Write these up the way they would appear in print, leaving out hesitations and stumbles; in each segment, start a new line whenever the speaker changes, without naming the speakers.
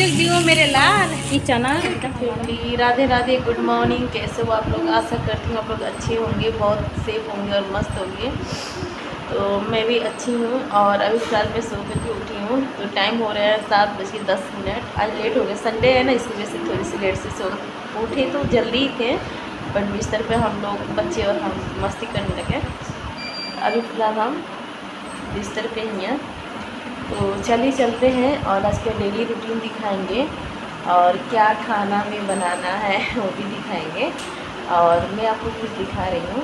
जुग जियो मेरे लाल ये चना।
Radhe Radhe, good morning. कैसे हो आप लोग? आशा करती हूँ आप लोग अच्छे होंगे, बहुत सेफ होंगे और मस्त होंगे। तो मैं भी अच्छी हूँ और अभी फ़िलहाल मैं सो करके उठी हूँ। तो टाइम हो रहा है 7:10। आज लेट हो गया, संडे है ना, इसी वजह से थोड़ी सी लेट से सो उठे। तो जल्दी ही थे बट बिस्तर पे हम लोग बच्चे और हम मस्ती करने लगे। अभी फ़िलहाल हम बिस्तर पे ही हैं। तो चलिए चलते हैं और आज का डेली रूटीन दिखाएंगे और क्या खाना में बनाना है वो भी दिखाएंगे। और मैं आपको कुछ दिखा रही हूँ।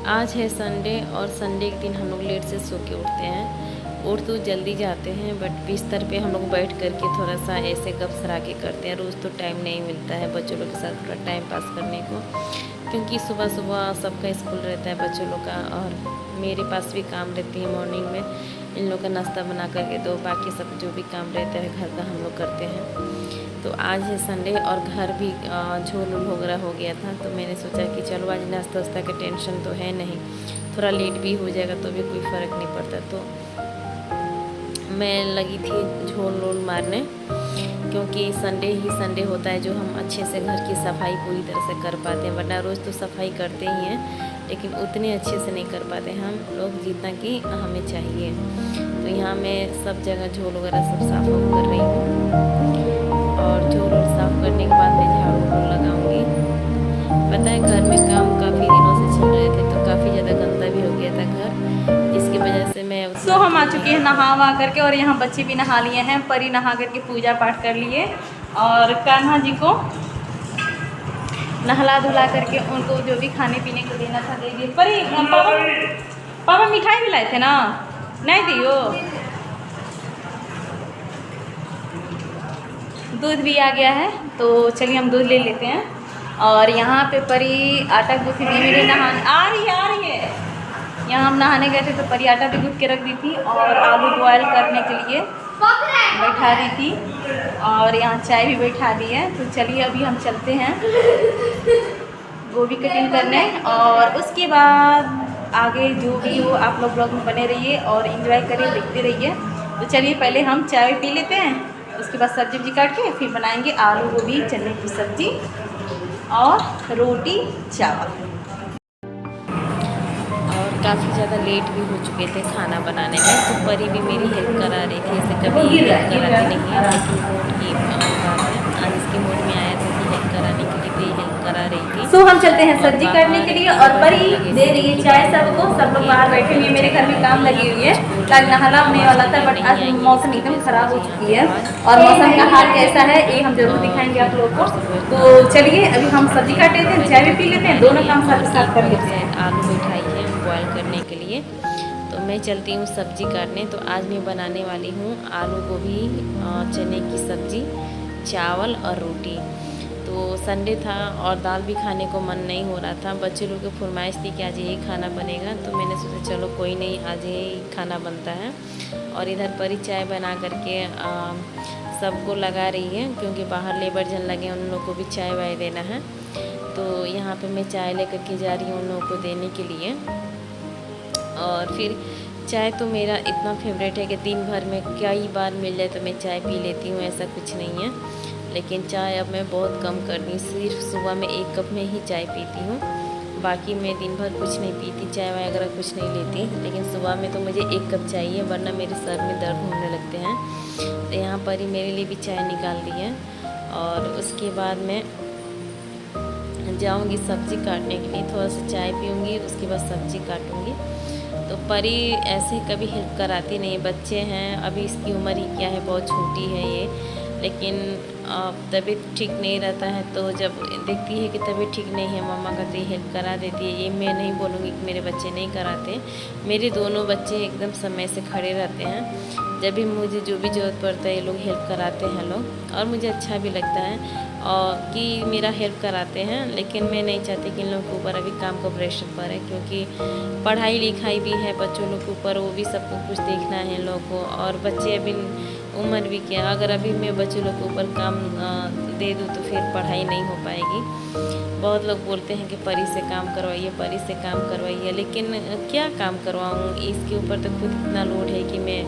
आज है संडे और संडे के दिन हम लोग लेट से सो के उठते हैं। उठ तो जल्दी जाते हैं बट बिस्तर पे हम लोग बैठ करके थोड़ा सा ऐसे गप सरा के करते हैं। रोज़ तो टाइम नहीं मिलता है बच्चों लोग के साथ थोड़ा टाइम पास करने को, क्योंकि सुबह सुबह सबका स्कूल रहता है बच्चों लोग का, और मेरे पास भी काम रहती है मॉर्निंग में। इन लोग का नाश्ता बना करके दो, बाकी सब जो भी काम रहता है घर का हम लोग करते हैं। तो आज है संडे और घर भी झोल वगैरह हो गया था, तो मैंने सोचा कि चलो आज नाश्ता वास्ता का टेंशन तो है नहीं, थोड़ा लेट भी हो जाएगा तो भी कोई फ़र्क नहीं पड़ता। तो मैं लगी थी झोल वोल मारने, क्योंकि संडे ही संडे होता है जो हम अच्छे से घर की सफाई पूरी तरह से कर पाते हैं। वरना रोज़ तो सफाई करते ही हैं लेकिन उतने अच्छे से नहीं कर पाते हम लोग जितना कि हमें चाहिए। तो यहाँ मैं सब जगह झोल वगैरह सब साफ कर रही हूँ और झोल साफ करने के बाद मैं झाड़ू लगाऊंगी। पता है घर में काम काफ़ी दिनों से चल रहे थे तो काफ़ी ज़्यादा गंदा भी हो गया था घर, जिसकी वजह से मैं
सो हम आ चुके हैं नहा वहा करके, और यहाँ बच्चे भी नहा लिए हैं। परी नहा करके पूजा पाठ कर लिए और कान्हा जी को नहला धुला करके उनको जो भी खाने पीने को देना था दे दिए। परी पापा मिठाई भी लाए थे ना, नहीं दियो? दूध भी आ गया है तो चलिए हम दूध ले लेते हैं। और यहाँ पे परी आटा गूँथ दी, मेरे नहाने आ रही है। यहाँ हम नहाने गए थे तो परी आटा भी गूँथ के रख दी थी और आलू बॉयल करने के लिए बैठा दी थी, और यहाँ चाय भी बैठा दी है। तो चलिए अभी हम चलते हैं गोभी कटिंग करने, और उसके बाद आगे जो भी हो आप लोग ब्लॉग में बने रहिए और एंजॉय करिए, देखते रहिए। तो चलिए पहले हम चाय पी लेते हैं, उसके बाद सब्जी वब्जी काट के फिर बनाएंगे आलू गोभी चने की सब्जी और रोटी चावल।
काफ़ी ज़्यादा लेट भी हो चुके थे खाना बनाने में, तो परी भी मेरी हेल्प करा रही थी। ऐसे कभी हेल्प कराती नहीं है लेकिन मूड की बात है, आज इसके मूड में आया था कि हेल्प कराने के लिए भी हेल्प करा रही थी।
सो हम चलते हैं सब्जी काटने के लिए और परी दे रही है चाय सबको। सब लोग बाहर बैठे हुए, मेरे घर में काम लगी हुई है। कल नहाना होने वाला था बट आज मौसम एकदम ख़राब हो चुकी है, और मौसम का हाल कैसा है ये हम जरूर दिखाएंगे आप लोगों को। तो चलिए अभी हम सब्जी काट लेते हैं, चाय भी पी लेते हैं, दोनों काम साथ साथ कर लेते हैं।
आलू बैठाई है बॉयल करने के लिए, तो मैं चलती हूँ सब्जी काटने। तो आज मैं बनाने वाली हूँ आलू गोभी चने की सब्जी, चावल और रोटी। तो संडे था और दाल भी खाने को मन नहीं हो रहा था। बच्चे लोग की फरमाइश थी कि आज यही खाना बनेगा, तो मैंने सोचा चलो कोई नहीं, आज यही खाना बनता है। और इधर परी चाय बना करके सबको लगा रही है, क्योंकि बाहर लेबर जन लगे उन लोगों को भी चाय वाय देना है। तो यहाँ पे मैं चाय लेकर के जा रही हूँ उन लोगों को देने के लिए। और फिर चाय तो मेरा इतना फेवरेट है कि दिन भर में कई बार मिल जाए तो मैं चाय पी लेती हूँ, ऐसा कुछ नहीं है। लेकिन चाय अब मैं बहुत कम कर दी, सिर्फ सुबह में 1 कप में ही चाय पीती हूँ, बाकी मैं दिन भर कुछ नहीं पीती, चाय वाय वगैरह कुछ नहीं लेती। लेकिन सुबह में तो मुझे 1 कप चाहिए, वरना मेरे सर में दर्द होने लगते हैं। तो यहाँ पर ही मेरे लिए भी चाय निकाल दी है, और उसके बाद मैं जाऊंगी सब्ज़ी काटने के लिए। थोड़ा सा चाय पीऊँगी, उसके बाद सब्ज़ी काटूँगी। तो परी ऐसे कभी हेल्प कराती नहीं, बच्चे हैं अभी, इसकी उम्र ही क्या है, बहुत छोटी है ये। लेकिन तबीयत ठीक नहीं रहता है तो जब देखती है कि तबीयत ठीक नहीं है मम्मा का, तो ये हेल्प करा देती है। ये मैं नहीं बोलूँगी कि मेरे बच्चे नहीं कराते, मेरे दोनों बच्चे एकदम समय से खड़े रहते हैं। जब भी मुझे जो भी ज़रूरत पड़ता है ये लोग हेल्प कराते हैं लोग, और मुझे अच्छा भी लगता है और कि मेरा हेल्प कराते हैं। लेकिन मैं नहीं चाहती कि इन लोगों के ऊपर अभी काम का प्रेशर पड़े, क्योंकि पढ़ाई लिखाई भी है बच्चों लोग के ऊपर, वो भी सबको कुछ देखना है इन लोगों को। और बच्चे अभी उम्र भी क्या, अगर अभी मैं बच्चों लोग के ऊपर काम दे दूँ तो फिर पढ़ाई नहीं हो पाएगी। बहुत लोग बोलते हैं कि परी से काम करवाइए, परी से काम करवाइए, लेकिन क्या काम करवाऊँ, इसके ऊपर तो खुद इतना लोड है कि मैं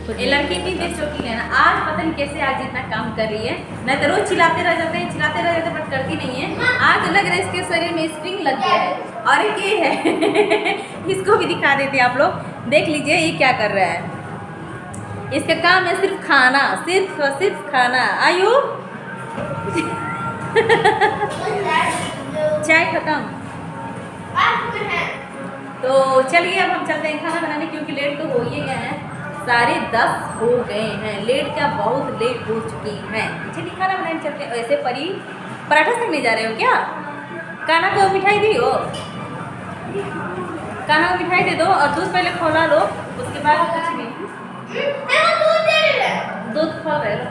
खुद
ये लड़की इतनी देर चौकी है ना, आज पता नहीं कैसे आज इतना काम कर रही है। नहीं तो रोज चिल्लाते रह जाते हैं, चिल्लाते रह जाते बट करती नहीं है। आज लग रहा है इसके शरीर में स्प्रिंग लग गया है। और एक ये है इसको भी दिखा देते हैं आप लोग, देख लीजिए ये क्या कर रहा है। इसका काम है सिर्फ खाना, सिर्फ खाना। आयु चाय खत्म। तो चलिए अब हम चलते हैं खाना बनाने, क्योंकि लेट तो हो ही गए हैं, 10:30 हो गए हैं। लेट क्या, बहुत लेट हो चुकी हैं। चलिए खाना बनाने चलते हैं। ऐसे परी पराठा सेकने जा रहे हो क्या? काना को मिठाई दी हो, काना को मिठाई दे दो और दूध पहले खौला लो, उसके बाद कुछ नहीं। दूध खौल रहे लो।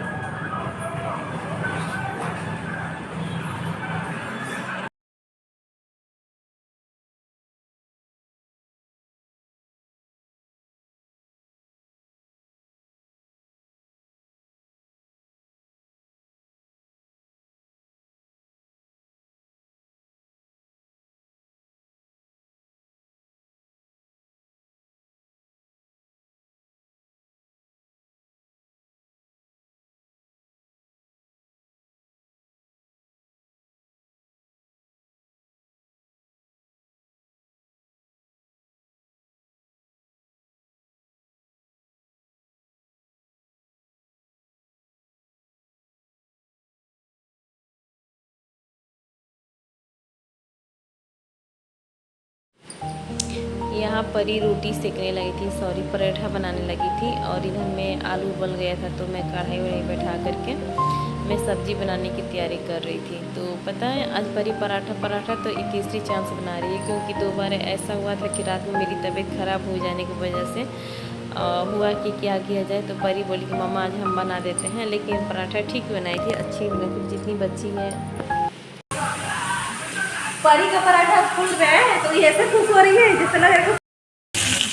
यहाँ परी रोटी सेकने लगी थी, सॉरी पराठा बनाने लगी थी, और इधर में आलू उबल गया था तो मैं कढ़ाई वढ़ाई बैठा करके मैं सब्ज़ी बनाने की तैयारी कर रही थी। तो पता है आज परी पराठा तो एक तीसरी चांस बना रही है, क्योंकि 2 बार ऐसा हुआ था कि रात में मेरी तबीयत ख़राब हो जाने की वजह से हुआ कि क्या किया जाए। तो परी बोली कि मम्मा आज हम बना देते हैं, लेकिन पराठा ठीक बनाई थी, अच्छी मतलब जितनी बची है।
परी का पराठा फूल रहा है तो ये ऐसे खुश हो रही है जैसे लग रहा है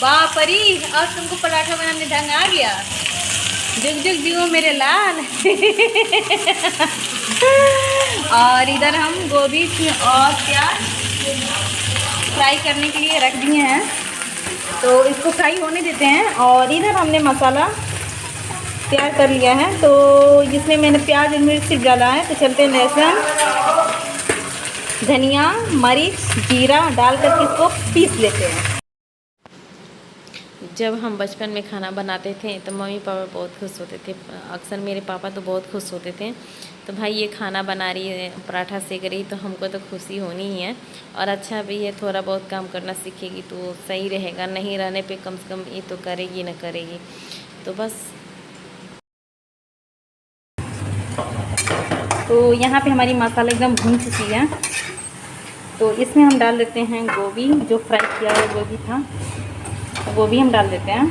वाह परी आज तुमको पराठा बनाने ढंग आ गया। जुग जुग जियो मेरे लाल। और इधर हम गोभी और प्याज फ्राई करने के लिए रख दिए हैं, तो इसको फ्राई होने देते हैं। और इधर हमने मसाला तैयार कर लिया है, तो जिसमें मैंने प्याज और मिर्च डाला है। तो चलते हैं लहसुन, धनिया, मरीच, जीरा डाल करके इसको पीस लेते हैं।
जब हम बचपन में खाना बनाते थे तो मम्मी पापा बहुत खुश होते थे, अक्सर मेरे पापा तो बहुत खुश होते थे। तो भाई ये खाना बना रही है, पराठा सेक रही, तो हमको तो खुशी होनी ही है। और अच्छा भी है, थोड़ा बहुत काम करना सीखेगी तो सही रहेगा, नहीं रहने पे कम से कम ये तो करेगी ना करेगी। तो बस
तो यहाँ पे हमारी मसाला एकदम भून चुकी है, तो इसमें हम डाल देते हैं गोभी, जो फ्राई किया हुआ गोभी था, तो गोभी हम डाल देते हैं।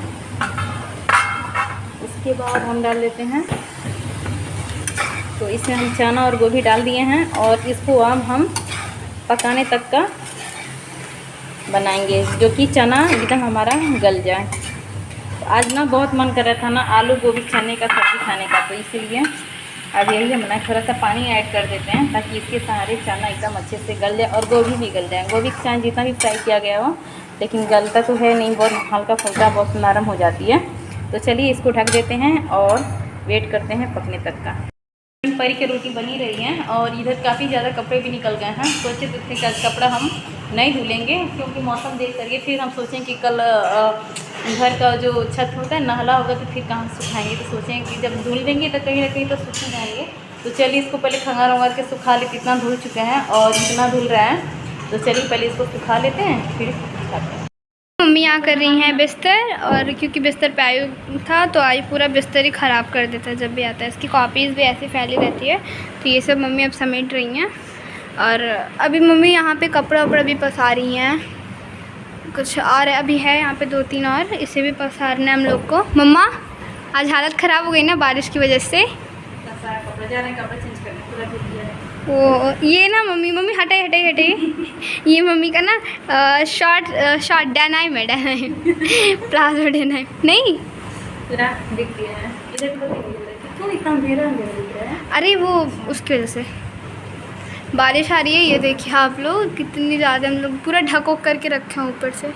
उसके बाद हम डाल देते हैं, तो इसमें हम चना और गोभी डाल दिए हैं, और इसको अब हम पकाने तक का बनाएंगे, जो कि चना एकदम हमारा गल जाए। तो आज ना बहुत मन कर रहा था ना आलू गोभी चने का सब्ज़ी खाने का, तो इसीलिए अब यही हम थोड़ा सा पानी ऐड कर देते हैं, ताकि इसके सहारे चना एकदम अच्छे से गल जाए और गोभी भी गल जाए। गोभी चाहे जितना भी फ्राई किया गया हो, लेकिन गलता तो है नहीं, बहुत हल्का फुल्का बहुत नरम हो जाती है। तो चलिए इसको ढक देते हैं और वेट करते हैं पकने तक का। परी की रोटी बनी रही है, और इधर काफ़ी ज़्यादा कपड़े भी निकल गए हैं। सोचे तो थे कल कपड़ा हम नहीं धुलेंगे, क्योंकि मौसम देख करके फिर हम सोचें कि कल घर का जो छत होता है नहला होगा, तो फिर कहाँ सुखाएंगे। तो सोचें कि जब धुल देंगे तो कहीं ना कहीं तो सूख जाएंगे। तो चलिए इसको पहले खंगार वंगार के सुखा लेते, इतना धुल चुके हैं और इतना धुल रहा है, तो चलिए पहले इसको सुखा लेते हैं फिर सुखाते हैं।
मम्मी यहाँ कर रही हैं बिस्तर, और क्योंकि बिस्तर पे आयु था तो आयु पूरा बिस्तर ही ख़राब कर देता है जब भी आता है। इसकी कॉपीज़ भी ऐसे फैली रहती है, तो ये सब मम्मी अब समेट रही हैं। और अभी मम्मी यहाँ पे कपड़ा वपड़ा भी पसार रही हैं, कुछ और अभी है यहाँ पे 2-3 और, इसे भी पसारना है हम लोग को। मम्मा आज हालत ख़राब हो गई ना बारिश की वजह से। वो ये ना मम्मी हटाई ये मम्मी का ना शॉर्ट डेनाइम है, डेनाइम प्लाजो डेनाइम नहीं, अरे वो उसकी वजह से बारिश आ रही है। ये देखिए आप लोग कितनी ज़्यादा, हम लोग पूरा ढको करके रखे हैं ऊपर से।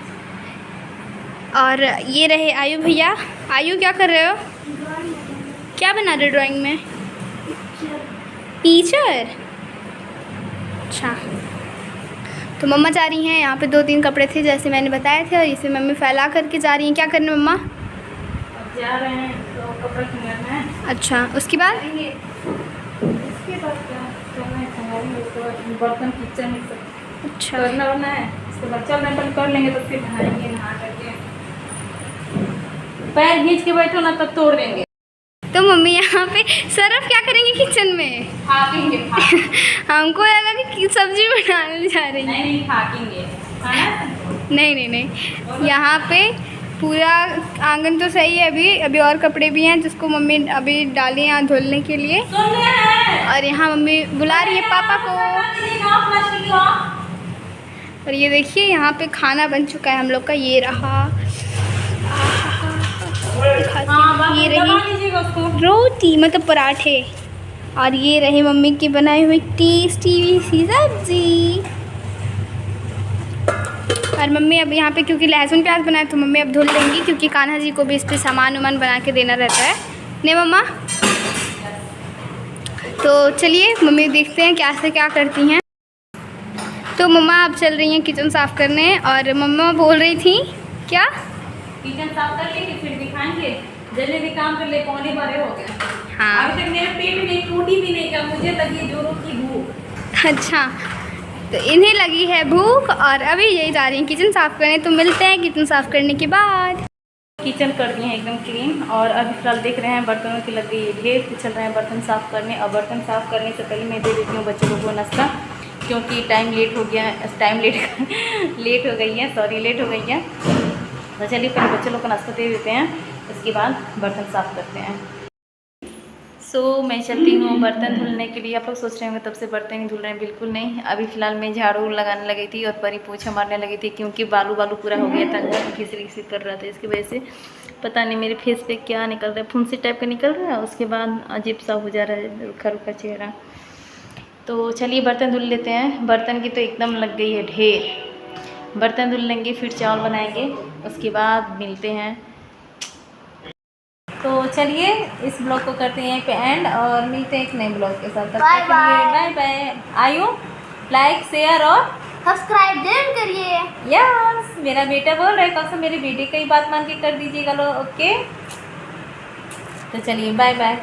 और ये रहे आयु भैया। आयु क्या कर रहे हो? क्या बना रहे हो ड्राइंग में? टीचर। अच्छा, तो मम्मा जा रही हैं। यहाँ पे 2-3 कपड़े थे जैसे मैंने बताए थे, और इसे मम्मी फैला करके जा रही हैं। क्या करने मम्मा?
जा रहे हैं तो कपड़ा खिलाना है।
अच्छा, उसके बाद?
इसके बाद क्या करना है, खंगाली, उसके बाद बर्तन किचन सब
अच्छा,
करना होना है। उसके बाद चल रहे कर लेंगे तो फिर नहाएंगे, नहा करके पैर खींच के बैठो ना तब तोड़ देंगे।
तो मम्मी यहाँ पे सरफ क्या करेंगे किचन में?
खाकेंगे
हमको लगा कि सब्जी बनाने जा रही है।
नहीं खाकेंगे
नहीं नहीं नहीं, यहाँ पे पूरा आंगन तो सही है। अभी और कपड़े भी हैं जिसको मम्मी अभी डाली यहाँ धुलने के लिए। और यहाँ मम्मी बुला रही है पापा को। और ये देखिए यहाँ पे खाना बन चुका है हम लोग का। ये रहा, ये रही रोटी मतलब पराठे, और ये रही मम्मी की बनाई हुई टेस्टी सी सब्जी। और मम्मी अब यहाँ पे क्योंकि लहसुन प्याज बनाए तो मम्मी अब धुल देंगी, क्योंकि कान्हा जी को भी इस पर सामान वामान बना के देना रहता है। नहीं मम्मा? तो चलिए मम्मी देखते हैं क्या से क्या करती हैं। तो मम्मा अब चल रही हैं किचन साफ़ करने, और मम्मा बोल रही थी क्या?
किचन साफ कर लेंगे फिर दिखाएंगे। जल्दी भी काम कर ले, 11:15 हो गया।
हाँ,
अभी तक मेरे पेट में टूटी भी नहीं, क्या मुझे लगी जोरों की भूख।
अच्छा, तो इन्हें लगी है भूख और अभी यही जा रही हैं किचन साफ़ करने। तो मिलते हैं किचन साफ़ करने के बाद।
किचन कर दिए हैं एकदम क्लीन, और अभी फिलहाल देख रहे हैं बर्तनों की लग गई है ढेर, तो चल रहे हैं बर्तन साफ़ करने। और बर्तन साफ़ करने से पहले मैं दे देती हूँ बच्चों को नाश्ता, क्योंकि टाइम लेट हो गया है, लेट हो गई है, सॉरी लेट हो गई है। तो चलिए पहले बच्चों लोग को नाश्ता दे देते हैं, उसके बाद बर्तन साफ़ करते हैं। मैं चलती हूँ बर्तन धुलने के लिए। आप लोग सोच रहे होंगे तब से बर्तन ही धुल रहे हैं, बिल्कुल नहीं। अभी फ़िलहाल मैं झाड़ू लगाने लगी थी और परी पोछा मारने लगी थी, क्योंकि बालू पूरा हो गया था, घर घिसरी कर रहा था। इसकी वजह से पता नहीं मेरे फेस पे क्या निकल रहा है, फुंसी टाइप का निकल रहा है, उसके बाद अजीब सा हो जा रहा है रूखा रूखा चेहरा। तो चलिए बर्तन धुल लेते हैं। बर्तन की तो एकदम लग गई है ढेर। बर्तन धुल लेंगे फिर चावल बनाएंगे, उसके बाद मिलते हैं। तो चलिए इस ब्लॉग को करते हैं पे एंड, और मिलते हैं एक नए ब्लॉग के साथ। तब तक के लिए बाय बाय। आयु लाइक शेयर और
सब्सक्राइब जरूर करिए।
यस, मेरा बेटा बोल रहा है कल से मेरी बेटी की बात मान के कर दीजिएगा लो। ओके, तो चलिए बाय बाय।